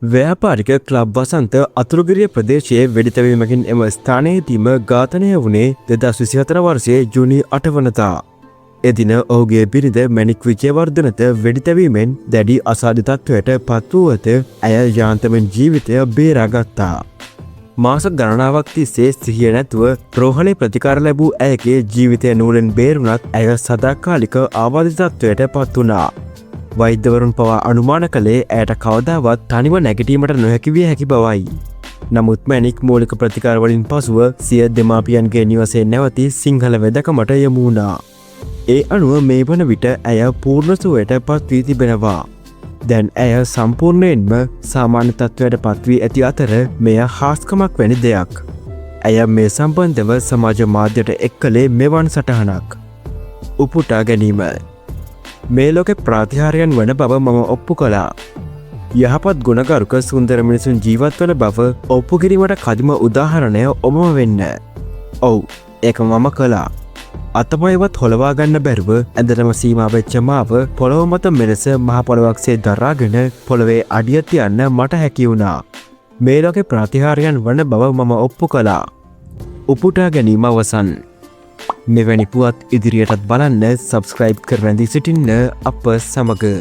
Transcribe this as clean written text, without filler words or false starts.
ව්‍යාපාරික ක්ලබ් වසන්ත අතුරුගිරිය ප්‍රදේශයේ වෙඩිතැවීමකින් එම ස්ථානයේදීම ඝාතනය වුණේ 2024 වර්ෂයේ ජූනි 8 වනදා. එදින ඔහුගේ බිරිඳ මැණික් විජේවර්ධනට වෙඩිතැවීමෙන් දැඩි අසාධ්‍ය තත්ත්වයට පත් වූ අත ඇය යාන්තමින් ජීවිතය බේරාගත්තා. මාස ගණනාවක් තිස්සේ සිහිය නැතුව රෝහලේ ප්‍රතිකාර ලැබූ ඇයගේ ජීවිතය නූලෙන් බේරුණත් ඇය සදාකාලික ආබාධිත තත්ත්වයට පත් වුණා. වෛද්‍යවරුන් පවා අනුමාන කළේ ඇයට කවදාවත් තනිව නැගිටීමට නොහැකි විය හැකි බවයි. නමුත් මැණික් මූලික ප්‍රතිකාර වලින් පසුව සිය දෙමාපියන්ගේ නිවසේ නැවතී සිංහල වෙදකමට යමු වුණා. ඒ අනුව මේ වන විට ඇය පූර්ණ සුවයට පත් වී තිබෙනවා. දැන් ඇය සම්පූර්ණයෙන්ම සාමාන්‍ය තත්ත්වයට පත් වී ඇති අතර මෙය හාස්කමක් වැනි දෙයක්. ඇය මේ සම්බන්ධව සමාජ මාධ්‍යයට එක් කළේ මෙවන් සටහනක්. උපුටා ගැනීම. මේ ලෝකෙ ප්‍රාතිහාරයන් වන බව මම ඔප්පු කළා. යහපත් ගුණගරුක සුන්දර මිනිසුන් ජීවත් වන බව ඔප්පු කිරීමට කදිම උදාහරණය ඔබම වෙන්න. ඔව්, ඒක මම කළා. අතමයවත් හොලවා ගන්න බැරුව ඇඳටම සීමා වෙච්ච මාව පොළොව මත මෙලෙස මහ පොළොවක්සේ දරාගෙන පොළොවේ අඩිය තියන්න මට හැකි වුණා. මේ ලෝකේ ප්‍රාතිහාරයන් වන බව මම ඔප්පු කළා. උපුටා ගැනීම අවසන්. මෙවැනි පුවත් ඉදිරියටත් බලන්න සබ්ස්ක්‍රයිබ් කර රැඳී සිටින්න අප සමග.